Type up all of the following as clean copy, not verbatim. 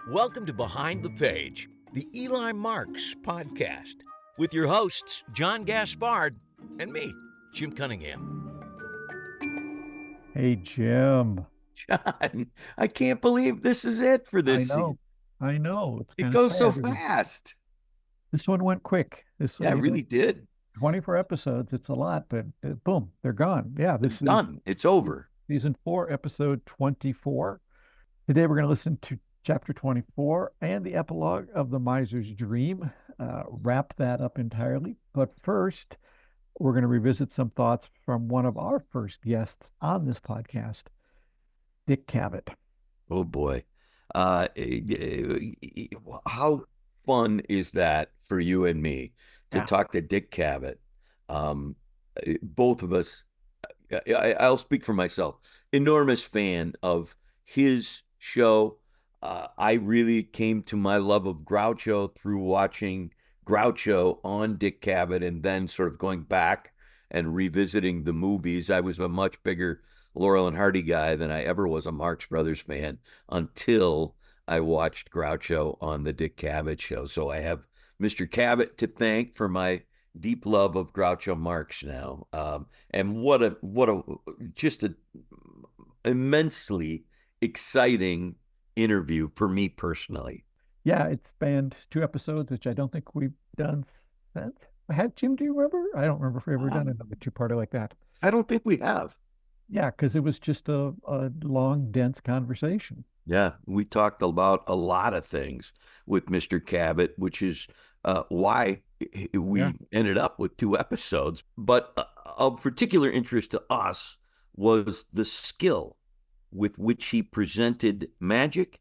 Welcome to Behind the Page, the Eli Marks podcast, with your hosts, John Gaspard and me, Jim Cunningham. Hey, Jim. John, I can't believe this is it for this season. I know. It's It kind of goes so sad. fast. This one went quick. Yeah, it really did. 24 episodes. It's a lot, but boom, they're gone. Yeah, this It's done. It's over. Season 4, episode 24. Today we're going to listen to chapter 24 and the epilogue of The Miser's Dream. Wrap that up entirely. But first, we're going to revisit some thoughts from one of our first guests on this podcast, Dick Cavett. Oh, boy. How fun is that for you and me to talk to Dick Cavett? Both of us, I'll speak for myself, enormous fan of his show. I really came to my love of Groucho through watching Groucho on Dick Cavett and then sort of going back and revisiting the movies. I was a much bigger Laurel and Hardy guy than I ever was a Marx Brothers fan until I watched Groucho on the Dick Cavett show. So I have Mr. Cavett to thank for my deep love of Groucho Marx now. And what a immensely exciting interview for me personally. Yeah, it spanned 2 episodes, which I don't think we've done since. Jim, do you remember? I don't remember if we ever done another two-parter like that. I don't think we have. Yeah, because it was just a long, dense conversation. Yeah, we talked about a lot of things with Mr. Cavett, which is why we ended up with 2 episodes. But of particular interest to us was the skill with which he presented magic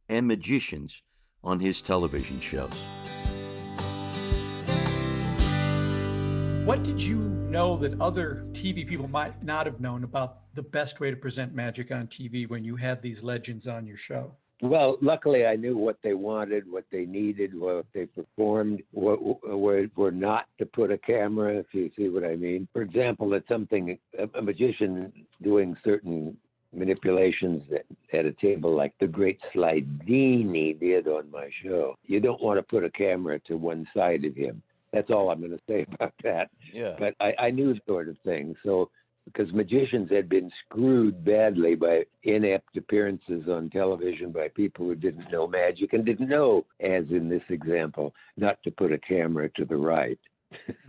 and magicians on his television shows. What did you know that other TV people might not have known about the best way to present magic on TV when you had these legends on your show? Well, luckily I knew what they wanted, what they needed, what they performed, what were not to put a camera, if you see what I mean. For example, it's something, a magician doing certain manipulations at a table like the great Slydini did on my show. You don't want to put a camera to one side of him. That's all I'm going to say about that. Yeah. But I knew sort of things. So, because magicians had been screwed badly by inept appearances on television by people who didn't know magic and didn't know, as in this example, not to put a camera to the right.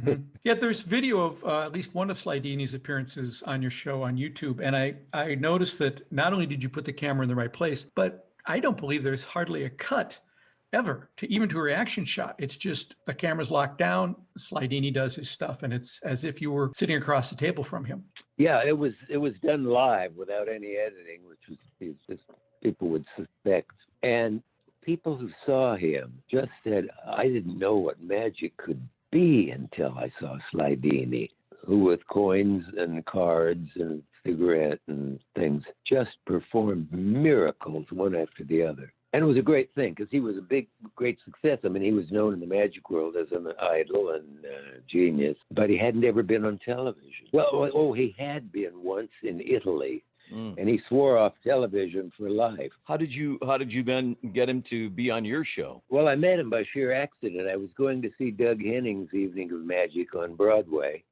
Mm-hmm. Yeah, there's video of at least one of Slydini's appearances on your show on YouTube. And I noticed that not only did you put the camera in the right place, but I don't believe there's hardly a cut ever even to a reaction shot. It's just the camera's locked down, Slydini does his stuff, and it's as if you were sitting across the table from him. Yeah, it was done live without any editing, which was just people would suspect. And people who saw him just said, I didn't know what magic could be until I saw Slydini, who with coins and cards and cigarette and things just performed miracles one after the other. And it was a great thing because he was a great success. I mean, he was known in the magic world as an idol and genius, but he hadn't ever been on television. Well, he had been once in Italy, and he swore off television for life. How did you then get him to be on your show? Well, I met him by sheer accident. I was going to see Doug Henning's Evening of Magic on Broadway,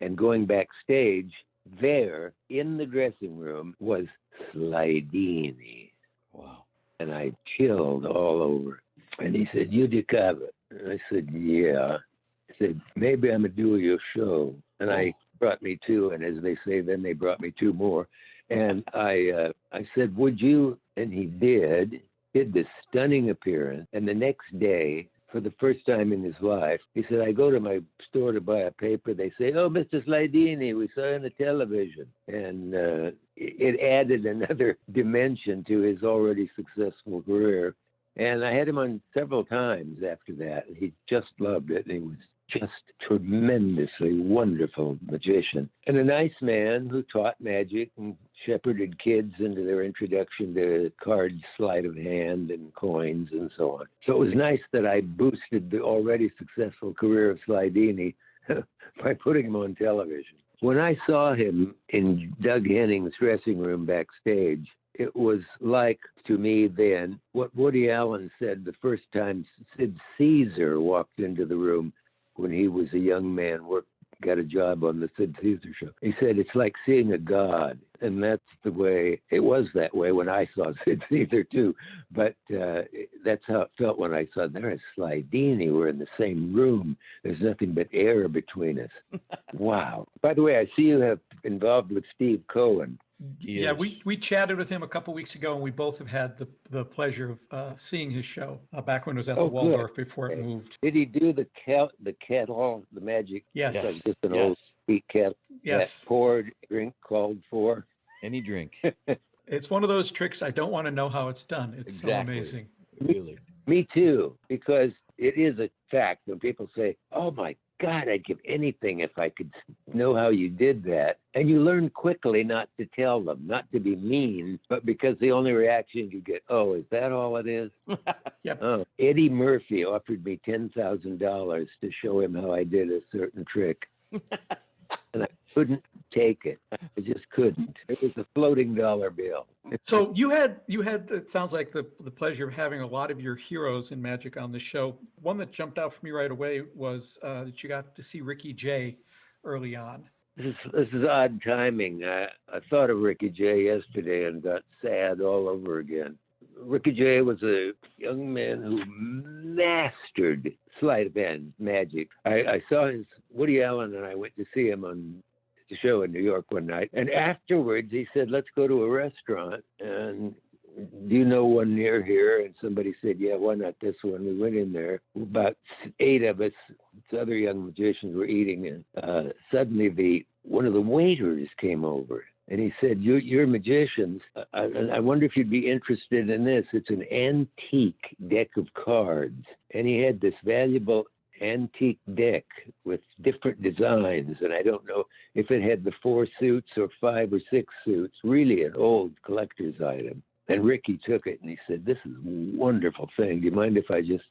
and going backstage there in the dressing room was Slydini. Wow. And I chilled all over. And he said, you Dick Cavett? And I said, yeah. He said, maybe I'm going to do your show. And I brought me 2, and as they say, then they brought me 2 more. And I said, would you? And he did this stunning appearance. And the next day, for the first time in his life, he said, I go to my store to buy a paper. They say, oh, Mr. Slydini, we saw you on the television. And it added another dimension to his already successful career. And I had him on several times after that. He just loved it. He was just tremendously wonderful magician and a nice man who taught magic and shepherded kids into their introduction to cards, sleight of hand, and coins, and so on. So it was nice that I boosted the already successful career of Slydini by putting him on television. When I saw him in Doug Henning's dressing room backstage, it was like, to me then, what Woody Allen said the first time Sid Caesar walked into the room when he was a young man, got a job on the Sid Caesar show. He said, it's like seeing a god. And that's the way, it was that way when I saw Sid Caesar too. But that's how it felt when I saw there's Slydini. We're in the same room. There's nothing but air between us. Wow. By the way, I see you have involved with Steve Cohen. Yeah, we chatted with him a couple weeks ago, and we both have had the pleasure of seeing his show back when it was at the Waldorf before it moved. Did he do the kettle, the magic? Yes. Like just an old sweet kettle. Yes. That poured drink called for. Any drink. It's one of those tricks. I don't want to know how it's done. It's Exactly. so amazing. Really. Me too, because it is a fact when people say, oh my God, I'd give anything if I could know how you did that. And you learn quickly not to tell them, not to be mean, but because the only reaction you get, oh, is that all it is? Yep. Eddie Murphy offered me $10,000 to show him how I did a certain trick. And I couldn't take it. I just couldn't. It was a floating dollar bill. So you had it sounds like the pleasure of having a lot of your heroes in magic on the show. One that jumped out for me right away was that you got to see Ricky Jay early on. This is odd timing. I thought of Ricky Jay yesterday and got sad all over again. Ricky Jay was a young man who mastered sleight of hand magic. I saw Woody Allen and I went to see him on the show in New York one night. And afterwards he said, let's go to a restaurant. And do you know one near here? And somebody said, yeah, why not this one? We went in there. About 8 of us, other young magicians were eating. And suddenly one of the waiters came over. And he said, you're magicians. I wonder if you'd be interested in this. It's an antique deck of cards. And he had this valuable antique deck with different designs. And I don't know if it had the 4 suits or 5 or 6 suits, really an old collector's item. And Ricky took it and he said, this is a wonderful thing. Do you mind if I just,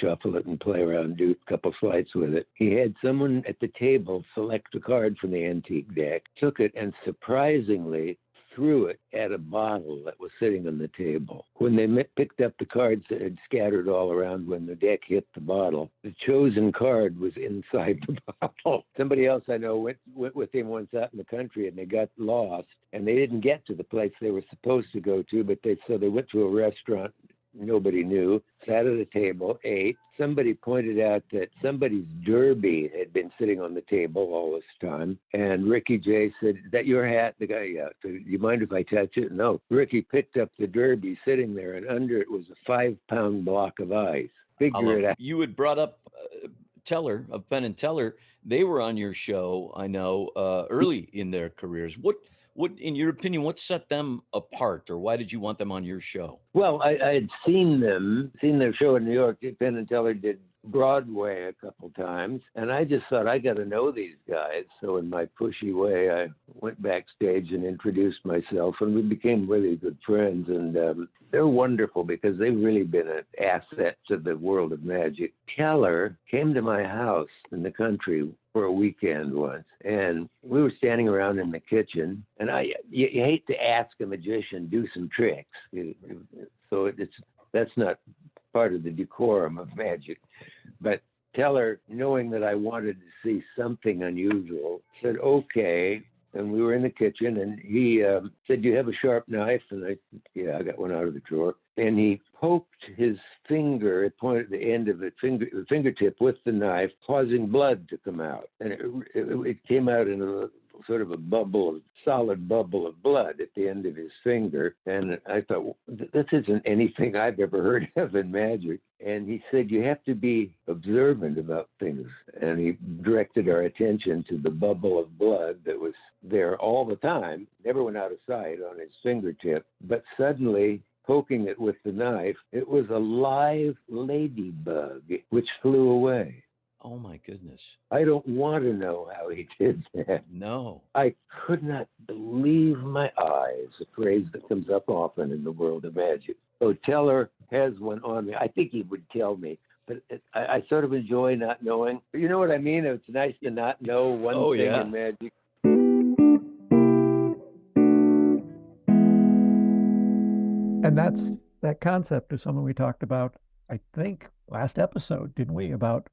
shuffle it and play around, do a couple sleights with it? He had someone at the table select a card from the antique deck, took it and surprisingly threw it at a bottle that was sitting on the table. When they picked up the cards that had scattered all around when the deck hit the bottle, the chosen card was inside the bottle. Somebody else I know went with him once out in the country and they got lost and they didn't get to the place they were supposed to go to, but they went to a restaurant nobody knew, sat at a table, ate. Somebody pointed out that somebody's derby had been sitting on the table all this time. And Ricky Jay said, is that your hat? The guy, yeah. So, do you mind if I touch it? No. Ricky picked up the derby sitting there, and under it was a 5-pound block of ice. Figure it out. You had brought up Teller, of Penn and Teller. They were on your show, I know, early in their careers. What, in your opinion, what set them apart, or why did you want them on your show? Well, I had seen their show in New York. Penn and Teller did Broadway a couple times, and I just thought, I got to know these guys. So in my pushy way, I went backstage and introduced myself, and we became really good friends. And they're wonderful because they've really been an asset to the world of magic. Teller came to my house in the country for a weekend once, and we were standing around in the kitchen, and you hate to ask a magician do some tricks, so that's not part of the decorum of magic. But Teller, knowing that I wanted to see something unusual, said okay. And we were in the kitchen, and he said, do you have a sharp knife? And I said, yeah, I got one out of the drawer. And he poked his finger, it pointed at the end of the fingertip with the knife, causing blood to come out. And it came out in a sort of a solid bubble of blood at the end of his finger. And I thought, well, this isn't anything I've ever heard of in magic. And he said, you have to be observant about things. And he directed our attention to the bubble of blood that was there all the time, never went out of sight on his fingertip. But suddenly, poking it with the knife, it was a live ladybug which flew away. Oh, my goodness. I don't want to know how he did that. No. I could not believe my eyes, a phrase that comes up often in the world of magic. So Teller has one on me. I think he would tell me, but I sort of enjoy not knowing. You know what I mean? It's nice to not know one thing in magic. And that concept is something we talked about, I think, last episode, didn't we? About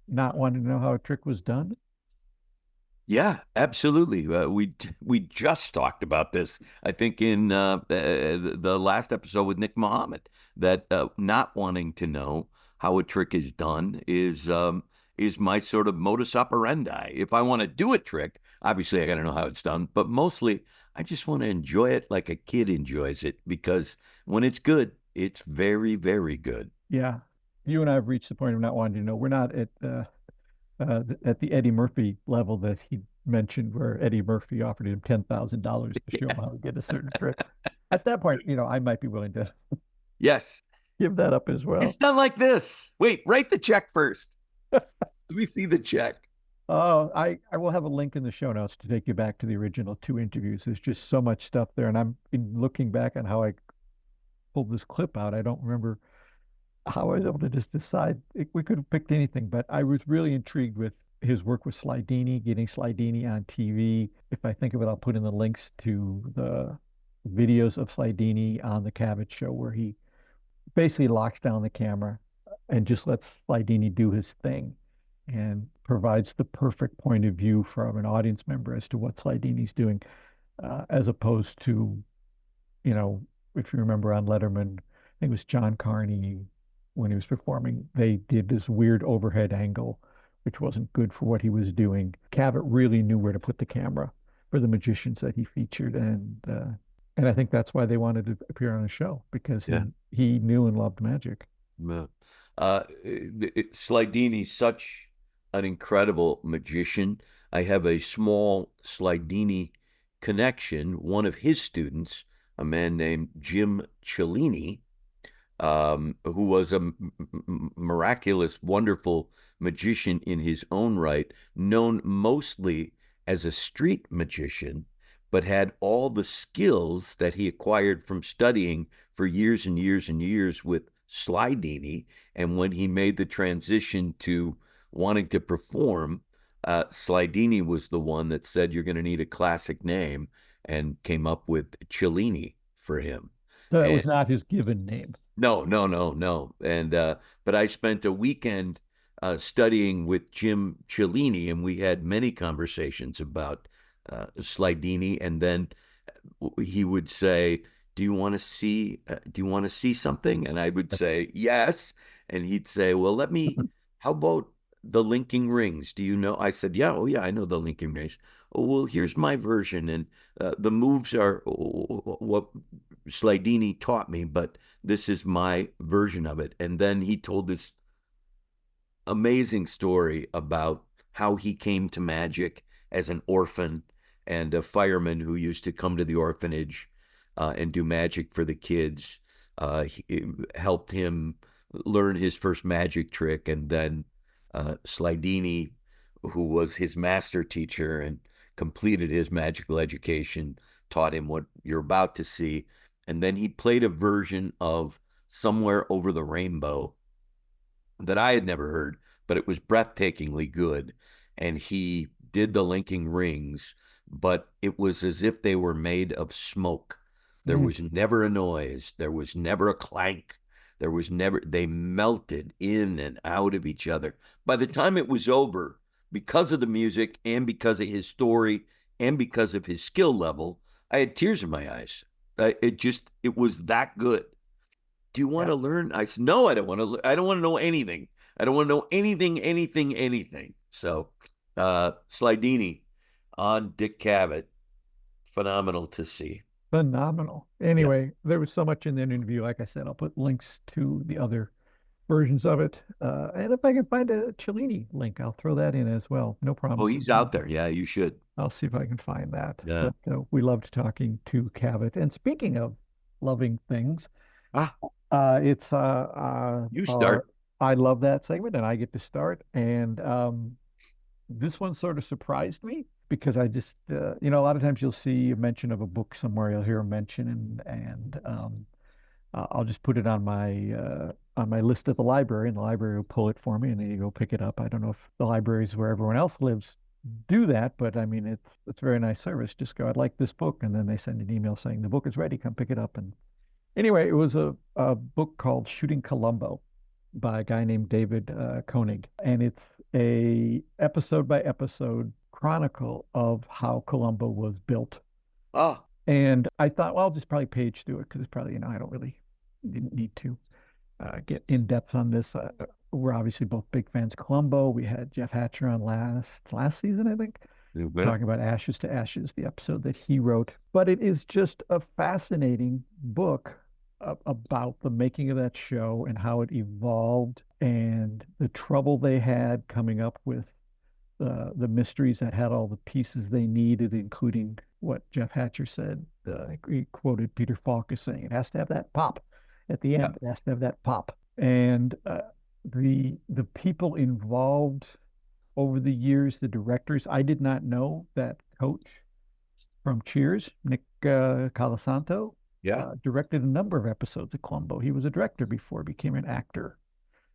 not wanting to know how a trick was done. Yeah, absolutely. We just talked about this, I think, in the last episode with Nick Mohammed, that not wanting to know how a trick is done is my sort of modus operandi. If I want to do a trick, obviously I got to know how it's done, but mostly I just want to enjoy it like a kid enjoys it, because when it's good, it's very, very good. Yeah. You and I have reached the point of not wanting to know. We're not at the Eddie Murphy level that he mentioned, where Eddie Murphy offered him $10,000 to show him how to get a certain trick. At that point, I might be willing to Yes. give that up as well. It's done like this. Wait, write the check first. Let me see the check. Oh, I will have a link in the show notes to take you back to the original 2 interviews. There's just so much stuff there. And I'm looking back on how I pulled this clip out. I don't remember how I was able to just decide. We could have picked anything, but I was really intrigued with his work with Slydini, getting Slydini on TV. If I think of it, I'll put in the links to the videos of Slydini on the Cavett show, where he basically locks down the camera and just lets Slydini do his thing and provides the perfect point of view from an audience member as to what Slydini's doing, as opposed to, if you remember on Letterman, I think it was John Carney, when he was performing, they did this weird overhead angle, which wasn't good for what he was doing. Cavett really knew where to put the camera for the magicians that he featured, and I think that's why they wanted to appear on the show, because he knew and loved magic. Yeah. Slydini's such an incredible magician. I have a small Slydini connection. One of his students, a man named Jim Cellini, who was a miraculous, wonderful magician in his own right, known mostly as a street magician, but had all the skills that he acquired from studying for years and years and years with Slydini. And when he made the transition to wanting to perform, Slydini was the one that said, "You're going to need a classic name," and came up with Cellini for him. So it was not his given name. No. And but I spent a weekend studying with Jim Cellini, and we had many conversations about Slydini. And then he would say, "Do you want to see? Do you want to see something?" And I would say, "Yes." And he'd say, "Well, how about the linking rings? Do you know?" I said, "Yeah, oh yeah, I know the linking rings." "Oh, well, here's my version, and the moves are what Slydini taught me, but this is my version of it." And then he told this amazing story about how he came to magic as an orphan, and a fireman who used to come to the orphanage and do magic for the kids. He helped him learn his first magic trick, and then Slydini, who was his master teacher and completed his magical education, taught him what you're about to see. And then he played a version of Somewhere Over the Rainbow that I had never heard, but it was breathtakingly good. And he did the linking rings, but it was as if they were made of smoke. There was never a noise. There was never a clank. They melted in and out of each other. By the time it was over, because of the music and because of his story and because of his skill level, I had tears in my eyes. It was that good. "Do you want to learn?" I said, "No, I don't want to. I don't want to know anything. I don't want to know anything. So, Slydini on Dick Cavett, phenomenal to see. Phenomenal. Anyway, there was so much in that interview. Like I said, I'll put links to the other versions of it. And if I can find a Cellini link, I'll throw that in as well. No problem. Oh, he's out there. Yeah, you should. I'll see if I can find that. Yeah. But we loved talking to Cavett. And speaking of loving things, it's you start. I love that segment, and I get to start. And this one sort of surprised me, because I just, a lot of times you'll see a mention of a book somewhere, you'll hear a mention, and I'll just put it on my list at the library, and the library will pull it for me, and then you go pick it up. I don't know if the libraries where everyone else lives do that, but I mean, it's a very nice service. Just go, "I'd like this book," and then they send an email saying the book is ready, come pick it up. And Anyway, it was a book called Shooting Columbo by a guy named David Koenig. And it's a episode by episode chronicle of how Columbo was built. Ah, And I thought, well, I'll just probably page through it because it's probably, I didn't need to get in depth on this. We're obviously both big fans of Columbo. We had Jeff Hatcher on last season, I think, talking about Ashes to Ashes, the episode that he wrote. But it is just a fascinating book about the making of that show and how it evolved and the trouble they had coming up with the mysteries that had all the pieces they needed, including what Jeff Hatcher said. He quoted Peter Falk as saying, "It has to have that pop at the end. It has to have that pop." And the people involved over the years, the directors, I did not know that Coach from Cheers, Nick Colasanto, directed a number of episodes of Columbo. He was a director before he became an actor.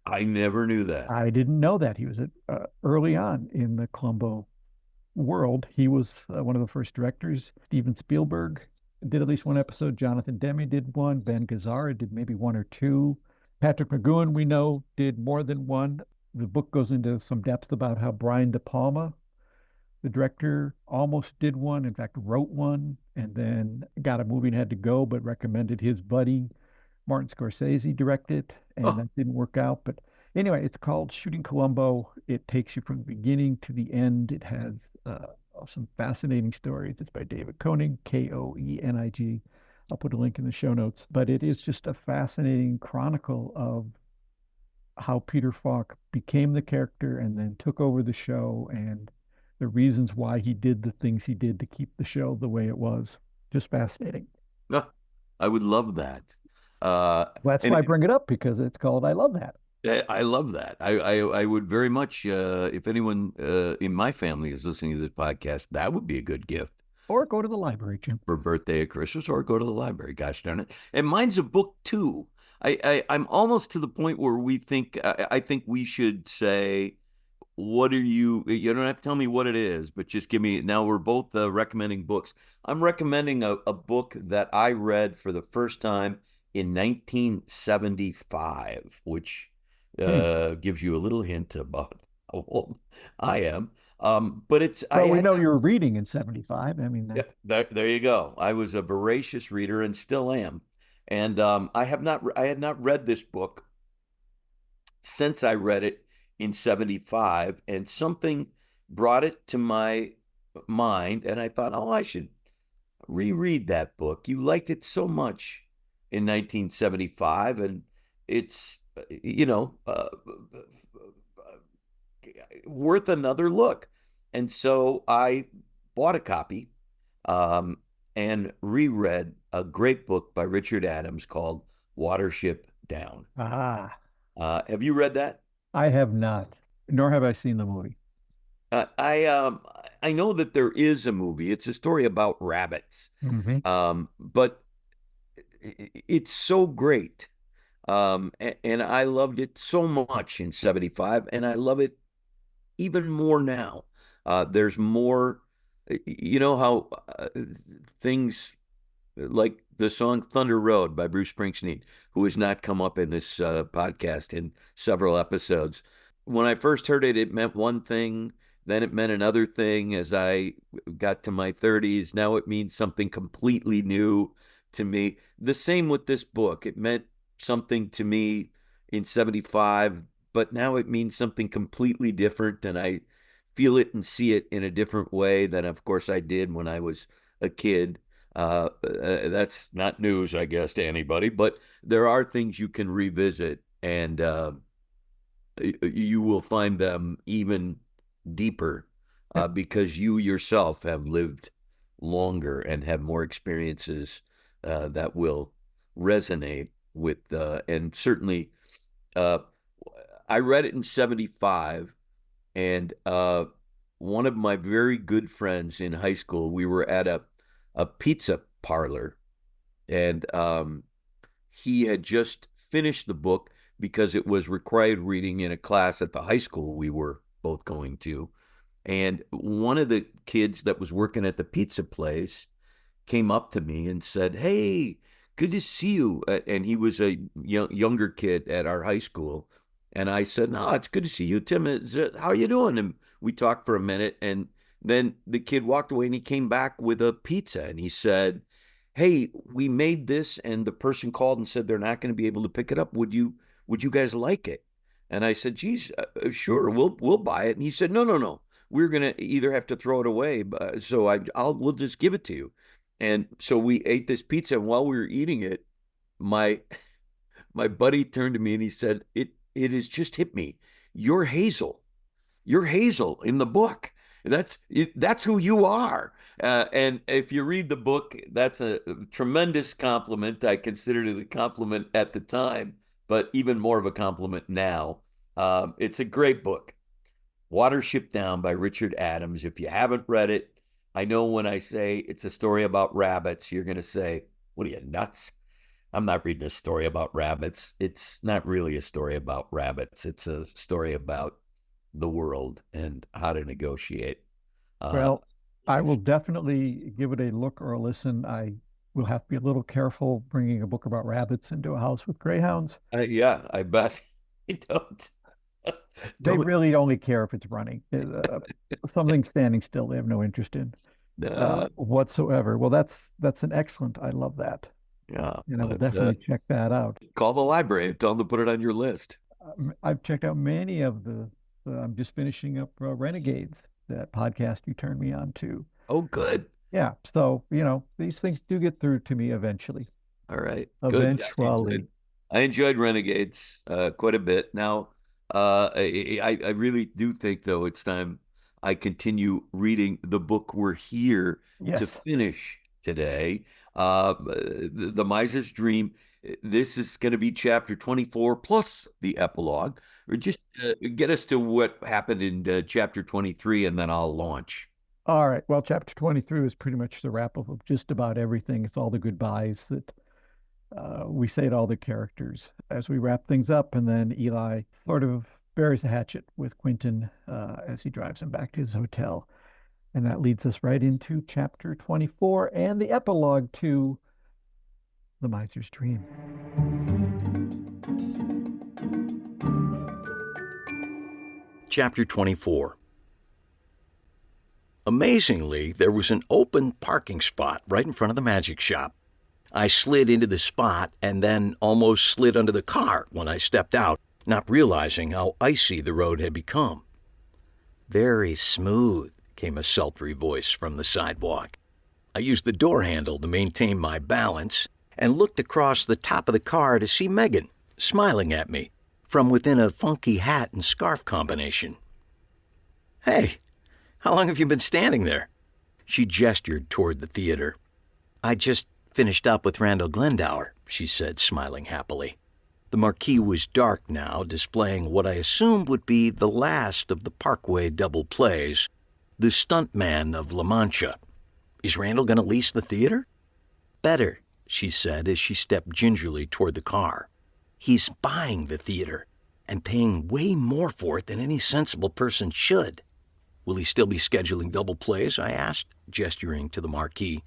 I never knew that. I didn't know that. He was early on in the Columbo world. He was one of the first directors. Steven Spielberg did at least one episode. Jonathan Demme did one. Ben Gazzara did maybe one or two. Patrick McGowan, we know, did more than one. The book goes into some depth about how Brian De Palma, the director, almost did one, in fact, wrote one, and then got a movie and had to go, but recommended his buddy, Martin Scorsese, direct it, and that didn't work out. But anyway, it's called Shooting Columbo. It takes you from the beginning to the end. It has some fascinating stories. It's by David Koenig, Koenig. I'll put a link in the show notes. But it is just a fascinating chronicle of how Peter Falk became the character and then took over the show and the reasons why he did the things he did to keep the show the way it was. Just fascinating. I would love that. That's why I bring it up, because it's called I Love That. I love that. I would very much, if anyone in my family is listening to this podcast, that would be a good gift. Or go to the library, Jim. For birthday or Christmas, or go to the library. Gosh darn it. And mine's a book too. I'm almost to the point where I think we should say, what are you don't have to tell me what it is, but just give me, now we're both recommending books. I'm recommending a book that I read for the first time in 1975, which gives you a little hint about how old I am. But it's, we know you were reading in 75. I mean, there you go. I was a voracious reader and still am. And I had not read this book since I read it in 75, and something brought it to my mind, and I thought, I should reread that book. You liked it so much in 1975, and it's, worth another look. And so I bought a copy and reread a great book by Richard Adams called Watership Down. Have you read that? I have not, nor have I seen the movie. I know that there is a movie. It's a story about rabbits, but it's so great, and I loved it so much in 75, and I love it even more now. There's more, how things like the song Thunder Road by Bruce Springsteen, who has not come up in this podcast in several episodes. When I first heard it, it meant one thing. Then it meant another thing. As I got to my 30s, now it means something completely new to me. The same with this book. It meant something to me in 75, but now it means something completely different, and I feel it and see it in a different way than, of course, I did when I was a kid. That's not news, I guess, to anybody, but there are things you can revisit, and you will find them even deeper because you yourself have lived longer and have more experiences that will resonate with, and certainly I read it in 75, and one of my very good friends in high school, we were at a pizza parlor, and he had just finished the book because it was required reading in a class at the high school we were both going to. And one of the kids that was working at the pizza place came up to me and said, "Hey, good to see you. And he was a younger kid at our high school. And I said, no, it's good to see you, Tim. How you doing? And we talked for a minute. And then the kid walked away and he came back with a pizza. And he said, hey, we made this. And the person called and said they're not going to be able to pick it up. Would you guys like it? And I said, geez, sure, we'll buy it. And he said, no. We're going to either have to throw it away. So we'll just give it to you. And so we ate this pizza. And while we were eating it, my buddy turned to me and he said, it has just hit me. You're Hazel. You're Hazel in the book. That's who you are. And if you read the book, that's a tremendous compliment. I considered it a compliment at the time, but even more of a compliment now. It's a great book. Watership Down by Richard Adams. If you haven't read it, I know when I say it's a story about rabbits, you're going to say, what are you, nuts? I'm not reading a story about rabbits. It's not really a story about rabbits. It's a story about the world and how to negotiate. Well, I will definitely give it a look or a listen. I will have to be a little careful bringing a book about rabbits into a house with greyhounds. Yeah, I bet. I don't. They really only care if it's running. Something standing still, they have no interest in whatsoever. Well, that's an excellent. I love that. Yeah, and I will definitely check that out. Call the library and tell them to put it on your list. I've checked out many of I'm just finishing up Renegades, that podcast you turned me on to. Oh, good. Yeah. So, these things do get through to me eventually. All right. Eventually. Good. I enjoyed Renegades quite a bit. Now, I really do think, though, it's time I continue reading the book we're here to finish today. The Miser's Dream. This is going to be chapter 24 plus the epilogue. Or just get us to what happened in chapter 23, and then I'll launch. All right. Well, chapter 23 is pretty much the wrap up of just about everything. It's all the goodbyes that we say to all the characters as we wrap things up, and then Eli sort of buries the hatchet with Quentin as he drives him back to his hotel. And that leads us right into chapter 24 and the epilogue to The Miser's Dream. Chapter 24. Amazingly, there was an open parking spot right in front of the magic shop. I slid into the spot and then almost slid under the car when I stepped out, not realizing how icy the road had become. Very smooth, came a sultry voice from the sidewalk. I used the door handle to maintain my balance and looked across the top of the car to see Megan, smiling at me from within a funky hat and scarf combination. Hey, how long have you been standing there? She gestured toward the theater. I just finished up with Randall Glendower, she said, smiling happily. The marquee was dark now, displaying what I assumed would be the last of the Parkway double plays, The Stuntman of La Mancha. Is Randall going to lease the theater? Better, she said as she stepped gingerly toward the car. He's buying the theater and paying way more for it than any sensible person should. Will he still be scheduling double plays? I asked, gesturing to the marquee.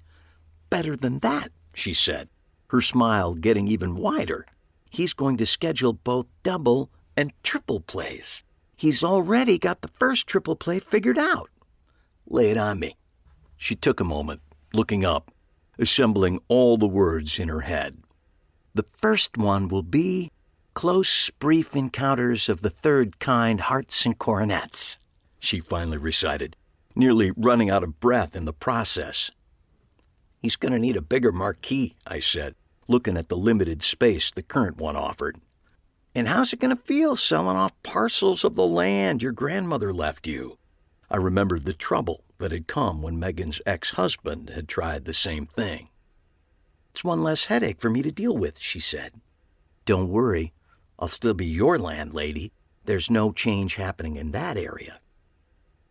Better than that, she said, her smile getting even wider. He's going to schedule both double and triple plays. He's already got the first triple play figured out. Lay it on me. She took a moment, looking up, assembling all the words in her head. The first one will be Close, Brief Encounters of the Third Kind, Hearts and Coronets, she finally recited, nearly running out of breath in the process. He's going to need a bigger marquee, I said, looking at the limited space the current one offered. And how's it going to feel selling off parcels of the land your grandmother left you? I remembered the trouble that had come when Megan's ex-husband had tried the same thing. It's one less headache for me to deal with, she said. Don't worry, I'll still be your landlady. There's no change happening in that area.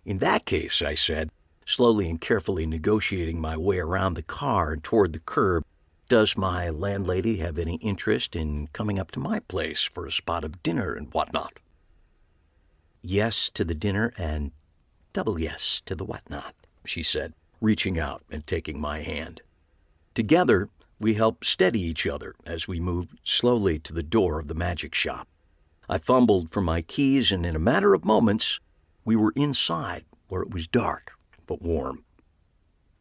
In that case, I said, slowly and carefully negotiating my way around the car and toward the curb, does my landlady have any interest in coming up to my place for a spot of dinner and whatnot? Yes to the dinner and double yes to the whatnot, she said, reaching out and taking my hand. Together, We helped steady each other as we moved slowly to the door of the magic shop. I fumbled for my keys, and in a matter of moments, we were inside, where it was dark but warm.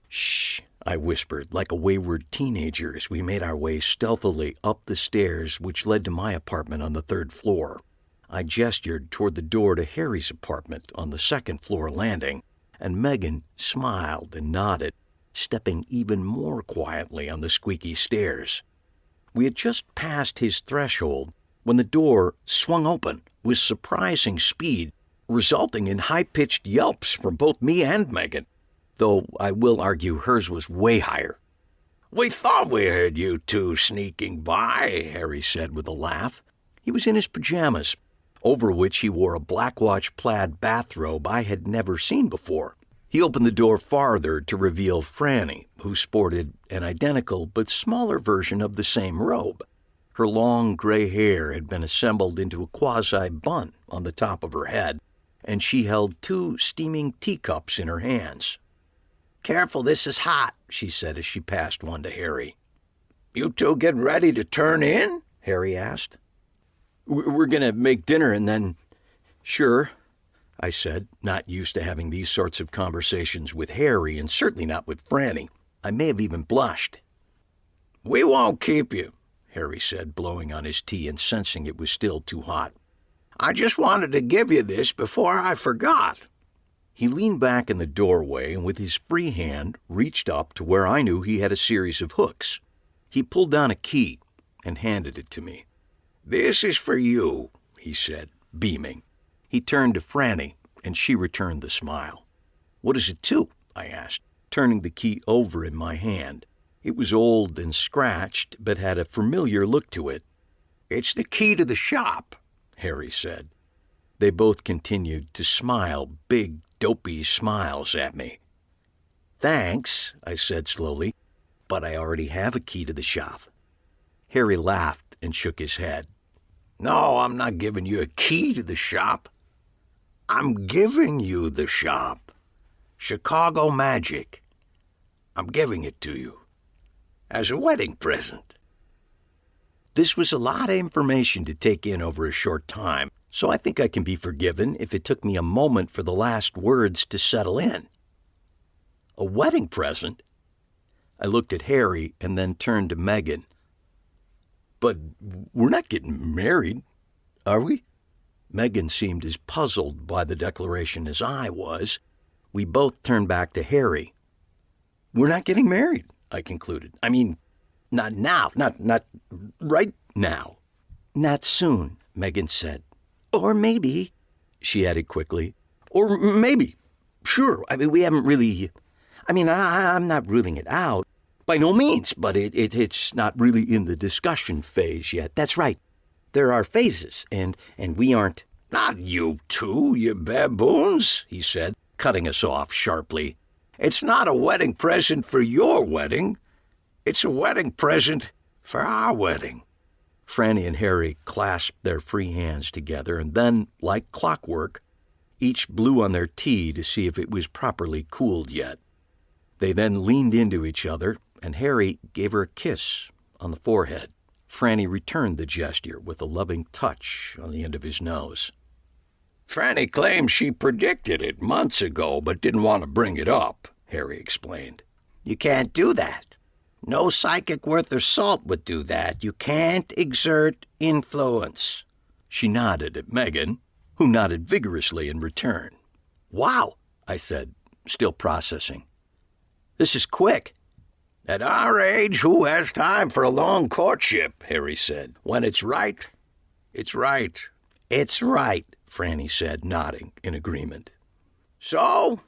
"Shh," I whispered, like a wayward teenager as we made our way stealthily up the stairs which led to my apartment on the 3rd floor. I gestured toward the door to Harry's apartment on the 2nd floor landing, and Megan smiled and nodded, stepping even more quietly on the squeaky stairs. We had just passed his threshold when the door swung open with surprising speed, resulting in high-pitched yelps from both me and Megan, though I will argue hers was way higher. "We thought we heard you two sneaking by," Harry said with a laugh. He was in his pajamas, over which he wore a black-watch plaid bathrobe I had never seen before. He opened the door farther to reveal Franny, who sported an identical but smaller version of the same robe. Her long gray hair had been assembled into a quasi-bun on the top of her head, and she held 2 steaming teacups in her hands. "Careful, this is hot," she said as she passed one to Harry. "You two getting ready to turn in?" Harry asked. "We're going to make dinner and then—" "Sure," I said, not used to having these sorts of conversations with Harry and certainly not with Franny. I may have even blushed. "We won't keep you," Harry said, blowing on his tea and sensing it was still too hot. "I just wanted to give you this before I forgot." He leaned back in the doorway and with his free hand reached up to where I knew he had a series of hooks. He pulled down a key and handed it to me. "This is for you," he said, beaming. He turned to Franny, and she returned the smile. "What does it do?" I asked, turning the key over in my hand. It was old and scratched, but had a familiar look to it. "It's the key to the shop," Harry said. They both continued to smile big, dopey smiles at me. "Thanks," I said slowly, "but I already have a key to the shop." Harry laughed and shook his head. "No, I'm not giving you a key to the shop. I'm giving you the shop. Chicago Magic. I'm giving it to you. As a wedding present." This was a lot of information to take in over a short time, so I think I can be forgiven if it took me a moment for the last words to settle in. A wedding present? I looked at Harry and then turned to Megan. "But we're not getting married, are we?" Megan seemed as puzzled by the declaration as I was. We both turned back to Harry. "We're not getting married," I concluded. "I mean, not now, not right now." "Not soon," Megan said. "Or maybe," she added quickly. "Or maybe. Sure. I mean, we haven't really... I'm not ruling it out. By no means, but it's not really in the discussion phase yet. That's right. There are phases, and we aren't..." "Not you two, you baboons," he said, cutting us off sharply. "It's not a wedding present for your wedding. It's a wedding present for our wedding." Franny and Harry clasped their free hands together, and then, like clockwork, each blew on their tea to see if it was properly cooled yet. They then leaned into each other, and Harry gave her a kiss on the forehead. Franny returned the gesture with a loving touch on the end of his nose. "Franny claims she predicted it months ago but didn't want to bring it up," Harry explained. "You can't do that. No psychic worth their salt would do that. You can't exert influence." She nodded at Megan, who nodded vigorously in return. "Wow," I said, still processing. "This is quick." "At our age, who has time for a long courtship?" Harry said. "When it's right, it's right." "It's right," Franny said, nodding in agreement. "So,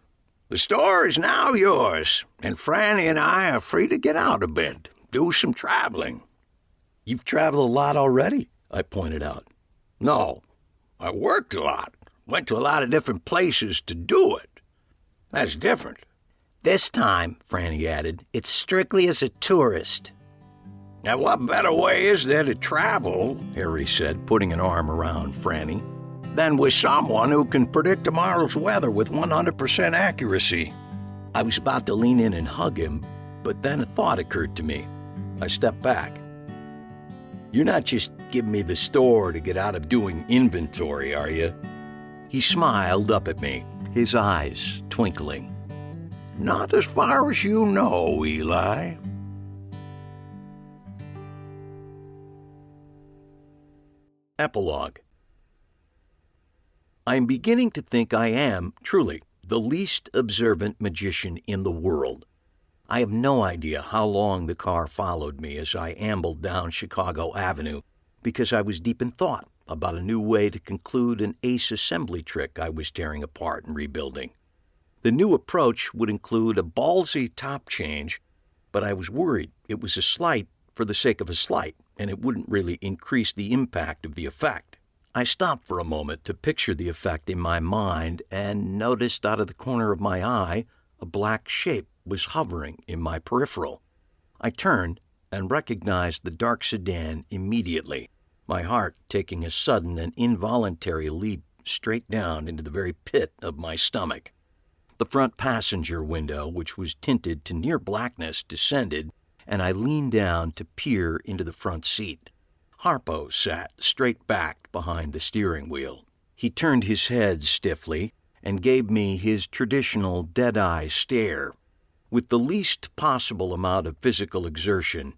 the store is now yours, and Franny and I are free to get out a bit, do some traveling." "You've traveled a lot already," I pointed out. "No, I worked a lot, went to a lot of different places to do it. That's different." "This time," Franny added, "it's strictly as a tourist." "Now what better way is there to travel," Harry said, putting an arm around Franny, "than with someone who can predict tomorrow's weather with 100% accuracy?" I was about to lean in and hug him, but then a thought occurred to me. I stepped back. "You're not just giving me the store to get out of doing inventory, are you?" He smiled up at me, his eyes twinkling. "Not as far as you know, Eli." Epilog. I am beginning to think I am, truly, the least observant magician in the world. I have no idea how long the car followed me as I ambled down Chicago Avenue, because I was deep in thought about a new way to conclude an ace assembly trick I was tearing apart and rebuilding. The new approach would include a ballsy top change, but I was worried it was a slight for the sake of a slight, and it wouldn't really increase the impact of the effect. I stopped for a moment to picture the effect in my mind and noticed out of the corner of my eye a black shape was hovering in my peripheral. I turned and recognized the dark sedan immediately, my heart taking a sudden and involuntary leap straight down into the very pit of my stomach. The front passenger window, which was tinted to near blackness, descended, and I leaned down to peer into the front seat. Harpo sat straight back behind the steering wheel. He turned his head stiffly and gave me his traditional dead-eye stare. With the least possible amount of physical exertion,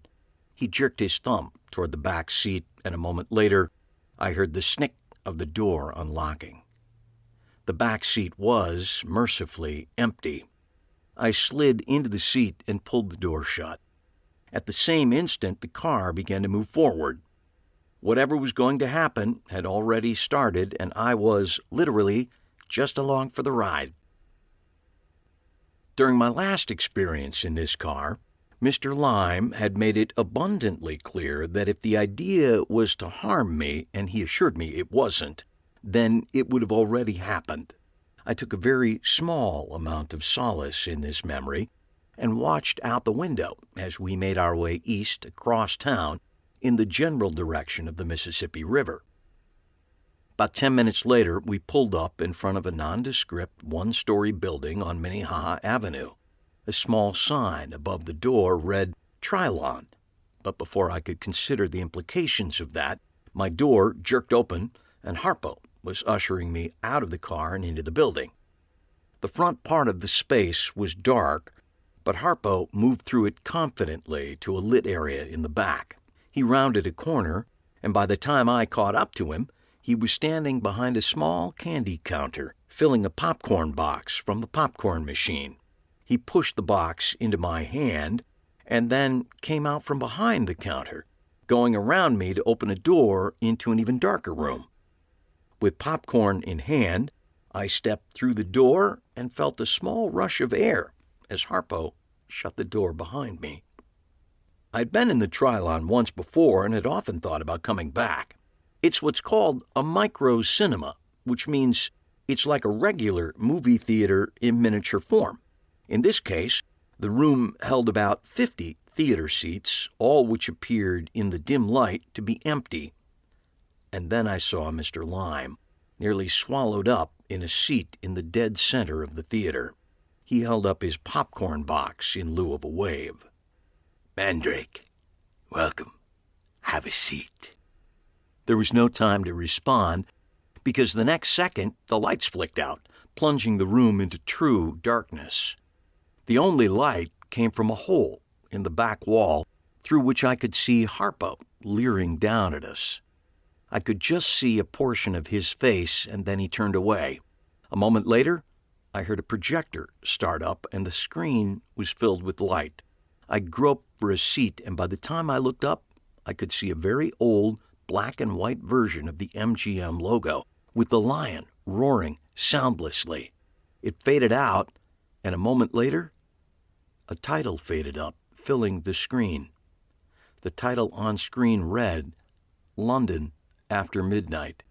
he jerked his thumb toward the back seat, and a moment later, I heard the snick of the door unlocking. The back seat was, mercifully, empty. I slid into the seat and pulled the door shut. At the same instant, the car began to move forward. Whatever was going to happen had already started, and I was, literally, just along for the ride. During my last experience in this car, Mr. Lime had made it abundantly clear that if the idea was to harm me, and he assured me it wasn't, then it would have already happened. I took a very small amount of solace in this memory and watched out the window as we made our way east across town in the general direction of the Mississippi River. About 10 minutes later, we pulled up in front of a nondescript one-story building on Minnehaha Avenue. A small sign above the door read Trilon, but before I could consider the implications of that, my door jerked open and Harpo was ushering me out of the car and into the building. The front part of the space was dark, but Harpo moved through it confidently to a lit area in the back. He rounded a corner, and by the time I caught up to him, he was standing behind a small candy counter, filling a popcorn box from the popcorn machine. He pushed the box into my hand and then came out from behind the counter, going around me to open a door into an even darker room. With popcorn in hand, I stepped through the door and felt a small rush of air as Harpo shut the door behind me. I'd been in the Trilon once before and had often thought about coming back. It's what's called a micro cinema, which means it's like a regular movie theater in miniature form. In this case, the room held about 50 theater seats, all which appeared in the dim light to be empty. And then I saw Mr. Lime, nearly swallowed up in a seat in the dead center of the theater. He held up his popcorn box in lieu of a wave. "Mandrake, welcome. Have a seat." There was no time to respond, because the next second the lights flicked out, plunging the room into true darkness. The only light came from a hole in the back wall through which I could see Harpo leering down at us. I could just see a portion of his face, and then he turned away. A moment later, I heard a projector start up, and the screen was filled with light. I groped for a seat, and by the time I looked up, I could see a very old black and white version of the MGM logo, with the lion roaring soundlessly. It faded out, and a moment later, a title faded up, filling the screen. The title on screen read, "London After Midnight."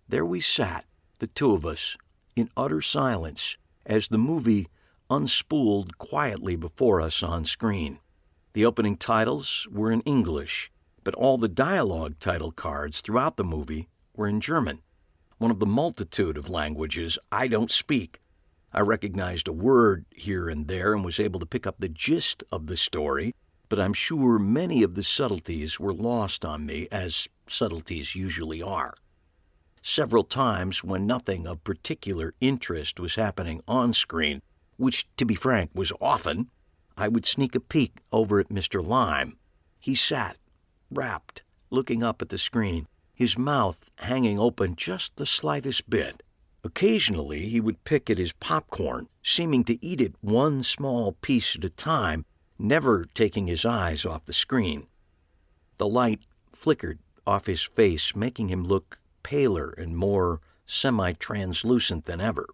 There we sat, the two of us, in utter silence, as the movie unspooled quietly before us on screen. The opening titles were in English, but all the dialogue title cards throughout the movie were in German, one of the multitude of languages I don't speak. I recognized a word here and there and was able to pick up the gist of the story, but I'm sure many of the subtleties were lost on me, as subtleties usually are. Several times, when nothing of particular interest was happening on screen, which, to be frank, was often, I would sneak a peek over at Mr. Lime. He sat, rapt, looking up at the screen, his mouth hanging open just the slightest bit. Occasionally, he would pick at his popcorn, seeming to eat it one small piece at a time, never taking his eyes off the screen. The light flickered off his face, making him look paler and more semi-translucent than ever.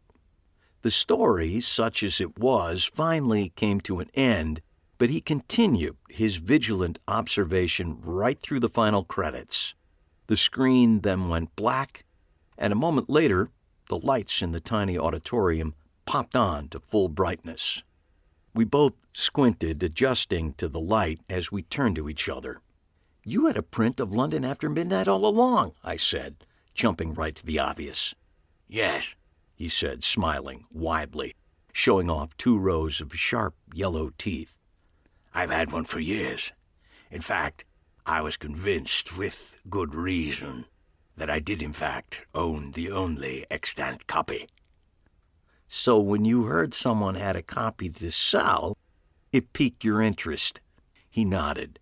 The story, such as it was, finally came to an end, but he continued his vigilant observation right through the final credits. The screen then went black, and a moment later, the lights in the tiny auditorium popped on to full brightness. We both squinted, adjusting to the light as we turned to each other. "You had a print of London After Midnight all along," I said, jumping right to the obvious. "Yes," he said, smiling widely, showing off 2 rows of sharp yellow teeth. "I've had one for years. In fact, I was convinced, with good reason, that I did in fact own the only extant copy." "So when you heard someone had a copy to sell, it piqued your interest?" He nodded.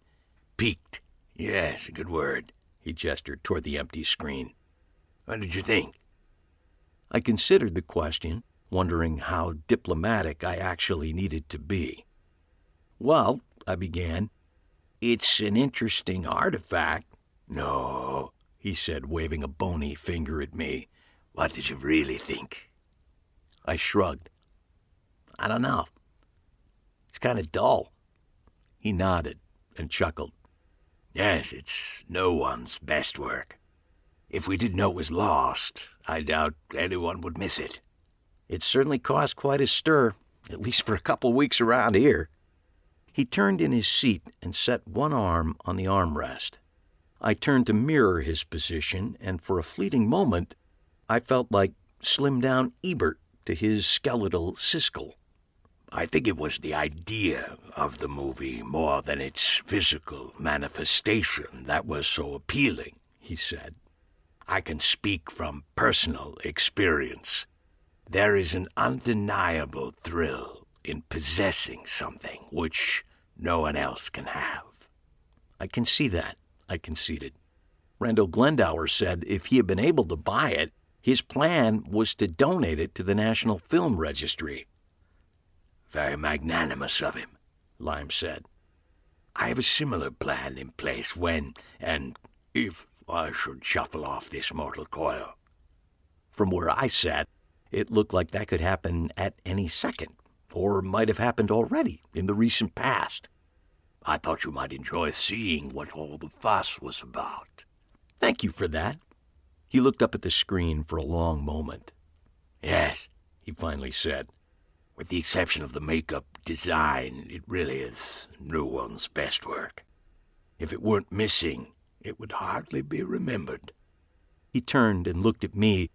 "Piqued. Yes, a good word." He gestured toward the empty screen. "What did you think?" I considered the question, wondering how diplomatic I actually needed to be. "Well," I began, "it's an interesting artifact." "No," he said, waving a bony finger at me. "What did you really think?" I shrugged. "I don't know. It's kind of dull." He nodded and chuckled. "Yes, it's no one's best work. If we didn't know it was lost, I doubt anyone would miss it." "It certainly caused quite a stir, at least for a couple weeks around here." He turned in his seat and set one arm on the armrest. I turned to mirror his position, and for a fleeting moment, I felt like slimmed-down Ebert to his skeletal Siskel. "I think it was the idea of the movie more than its physical manifestation that was so appealing," he said. "I can speak from personal experience. There is an undeniable thrill in possessing something which no one else can have." "I can see that," I conceded. Randall Glendower said if he had been able to buy it, his plan was to donate it to the National Film Registry. "Very magnanimous of him," Lime said. "I have a similar plan in place when and if I should shuffle off this mortal coil." From where I sat, it looked like that could happen at any second, or might have happened already in the recent past. "I thought you might enjoy seeing what all the fuss was about." "Thank you for that." He looked up at the screen for a long moment. "Yes," he finally said. "With the exception of the makeup design, it really is no one's best work. If it weren't missing, it would hardly be remembered." He turned and looked at me,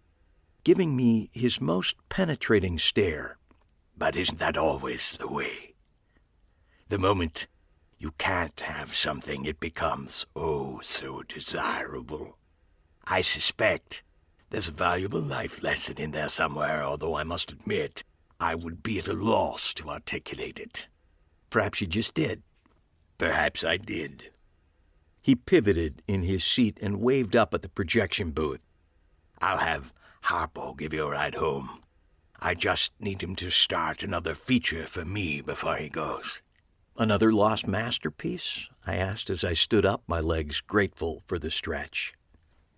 giving me his most penetrating stare. "But isn't that always the way? The moment you can't have something, it becomes oh so desirable. I suspect there's a valuable life lesson in there somewhere, although I must admit I would be at a loss to articulate it." "Perhaps you just did." "Perhaps I did." He pivoted in his seat and waved up at the projection booth. "I'll have Harpo give you a ride home. I just need him to start another feature for me before he goes." "Another lost masterpiece?" I asked as I stood up, my legs grateful for the stretch.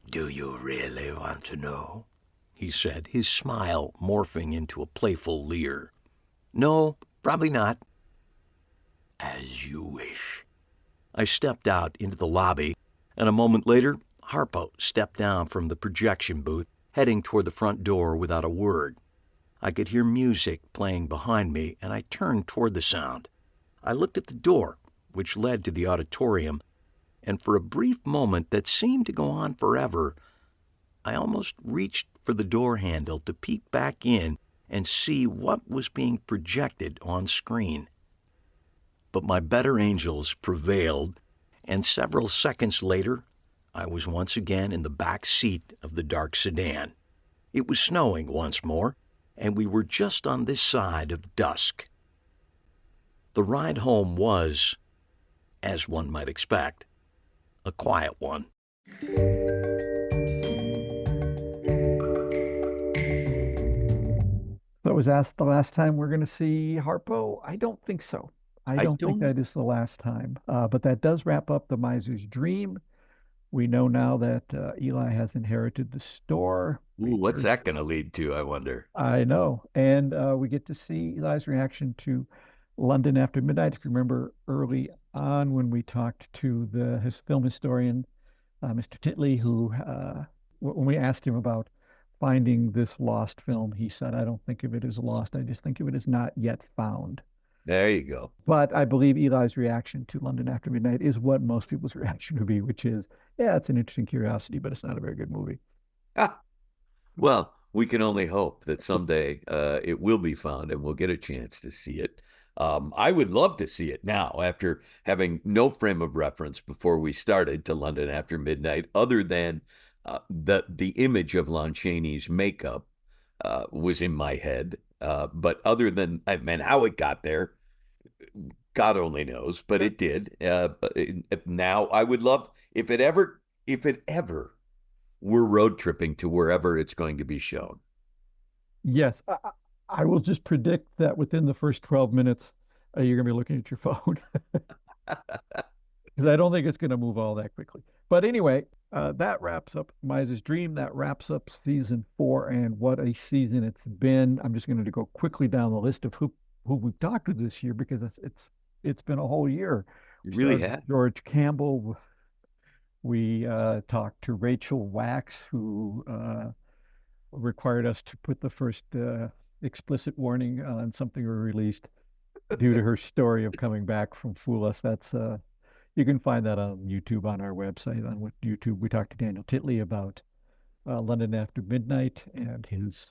"Do you really want to know?" he said, his smile morphing into a playful leer. "No, probably not." "As you wish." I stepped out into the lobby, and a moment later, Harpo stepped down from the projection booth, heading toward the front door without a word. I could hear music playing behind me, and I turned toward the sound. I looked at the door, which led to the auditorium, and for a brief moment that seemed to go on forever, I almost reached for the door handle to peek back in and see what was being projected on screen. But my better angels prevailed, and several seconds later, I was once again in the back seat of the dark sedan. It was snowing once more, and we were just on this side of dusk. The ride home was, as one might expect, a quiet one. So was asked the last time we're going to see Harpo? I don't think so. I I don't think don't. that is the last time. But that does wrap up the Miser's Dream. We know now that Eli has inherited the store. Ooh, what's that going to lead to, I wonder? I know. And we get to see Eli's reaction to London After Midnight. If you remember early on when we talked to his film historian, Mr. Titley, who, when we asked him about finding this lost film, he said, I don't think of it as lost. I just think of it as not yet found. There you go. But I believe Eli's reaction to London After Midnight is what most people's reaction would be, which is, yeah, it's an interesting curiosity, but it's not a very good movie. Ah, well, we can only hope that someday it will be found and we'll get a chance to see it. I would love to see it now after having no frame of reference before we started to London After Midnight, other than the image of Lon Chaney's makeup was in my head. But other than, I mean, how it got there, God only knows, but it did. Now I would love if it ever we're road tripping to wherever it's going to be shown. Yes, I will just predict that within the first 12 minutes, you're going to be looking at your phone. Because I don't think it's going to move all that quickly. But anyway, that wraps up Miser's Dream. That wraps up season 4, and what a season it's been. I'm just going to go quickly down the list of who we've talked to this year, because it's been a whole year. You really had. George Campbell. We talked to Rachel Wax, who required us to put the first explicit warning on something we released due to her story of coming back from Fool Us. That's you can find that on YouTube on our website. On YouTube, we talked to Daniel Titley about London After Midnight and his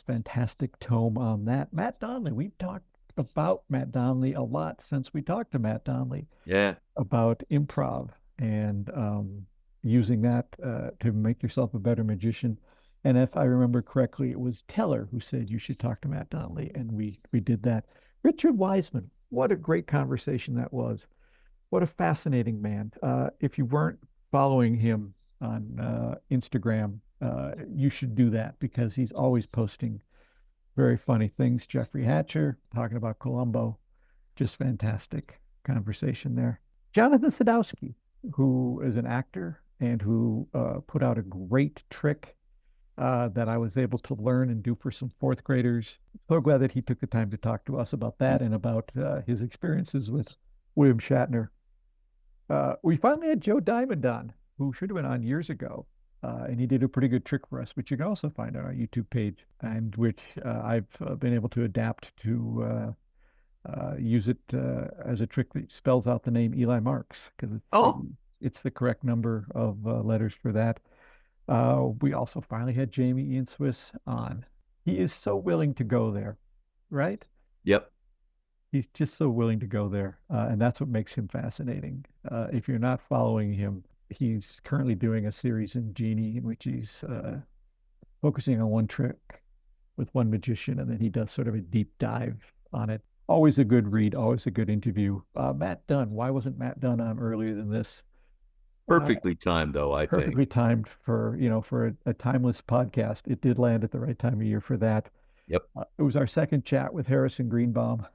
fantastic tome on that. Matt Donnelly. We've talked about Matt Donnelly a lot since we talked to Matt Donnelly. Yeah. About improv and using that to make yourself a better magician. And if I remember correctly, it was Teller who said you should talk to Matt Donnelly, and we did that. Richard Wiseman, what a great conversation that was. What a fascinating man. If you weren't following him on Instagram, you should do that, because he's always posting very funny things. Jeffrey Hatcher talking about Columbo, just fantastic conversation there. Jonathan Sadowski, who is an actor and who put out a great trick that I was able to learn and do for some fourth graders. So glad that he took the time to talk to us about that and about his experiences with William Shatner. We finally had Joe Diamond on, who should have been on years ago. And he did a pretty good trick for us, which you can also find on our YouTube page, and which I've been able to adapt to use it as a trick that spells out the name Eli Marks, because it's the correct number of letters for that. We also finally had Jamie Ian Swiss on. He is so willing to go there, right? Yep. He's just so willing to go there, and that's what makes him fascinating. If you're not following him, he's currently doing a series in Genie in which he's focusing on one trick with one magician, and then he does sort of a deep dive on it. Always a good read, always a good interview. Matt Dunn, why wasn't Matt Dunn on earlier than this? Perfectly timed, though, I think. Perfectly timed for a timeless podcast. It did land at the right time of year for that. Yep. It was our second chat with Harrison Greenbaum.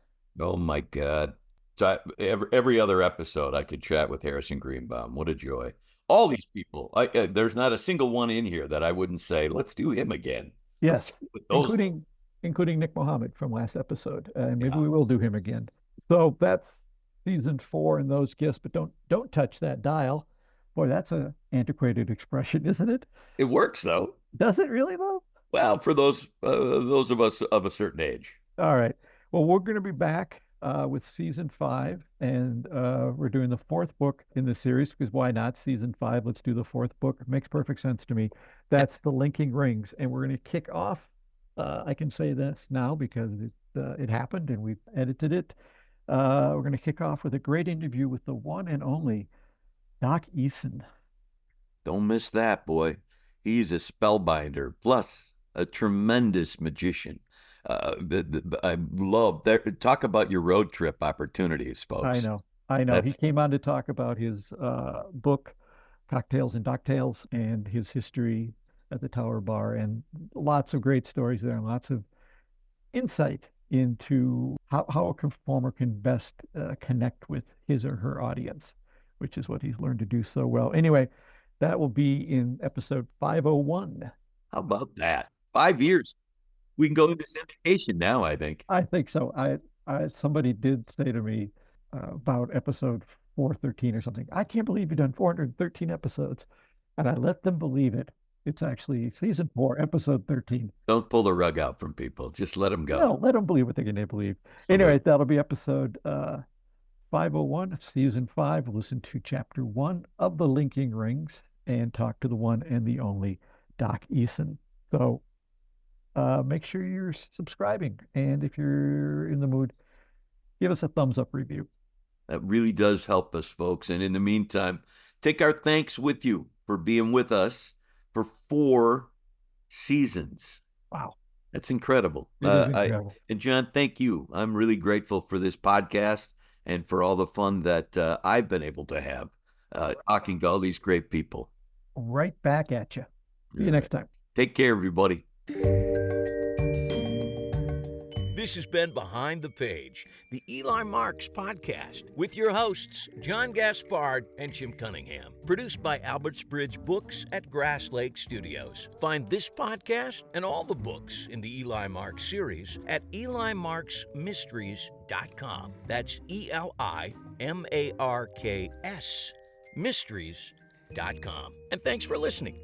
Oh my God. So every other episode, I could chat with Harrison Greenbaum. What a joy. All these people. There's not a single one in here that I wouldn't say, let's do him again. Yes, including Nick Mohammed from last episode. And maybe we will do him again. So that's season 4 and those gifts, but don't touch that dial. Boy, that's an antiquated expression, isn't it? It works, though. Does it really, though? Well, for those of us of a certain age. All right. Well, we're going to be back with season 5, and we're doing the 4th book in the series, because why not? Season 5, let's do the 4th book. It makes perfect sense to me. That's The Linking Rings, and we're going to kick off I can say this now because it happened and we've edited it. We're going to kick off with a great interview with the one and only Doc Eason. Don't miss that, boy. He's a spellbinder, plus a tremendous magician. I love that. Talk about your road trip opportunities, folks. I know. He came on to talk about his book, Cocktails and Docktails, and his history at the Tower Bar, and lots of great stories there, and lots of insight into how a performer can best connect with his or her audience, which is what he's learned to do so well. Anyway, that will be in episode 501. How about that? 5 years. We can go into syndication now, I think. I think so. Somebody did say to me about episode 413 or something. I can't believe you've done 413 episodes. And I let them believe it. It's actually season 4, episode 13. Don't pull the rug out from people. Just let them go. No, let them believe what they're going to believe. Anyway, that'll be episode 501, season 5. Listen to chapter 1 of The Linking Rings and talk to the one and the only Doc Eason. So make sure you're subscribing. And if you're in the mood, give us a thumbs up review. That really does help us, folks. And in the meantime, take our thanks with you for being with us for 4 seasons. Wow. That's incredible. It is incredible. And John, thank you. I'm really grateful for this podcast and for all the fun that I've been able to have talking to all these great people. Right back at you. See you next time. Take care, everybody. This has been Behind the Page, the Eli Marks podcast, with your hosts, John Gaspard and Jim Cunningham. Produced by Alberts Bridge Books at Grass Lake Studios. Find this podcast and all the books in the Eli Marks series at elimarksmysteries.com. That's ELIMARKS Mysteries.com. And thanks for listening.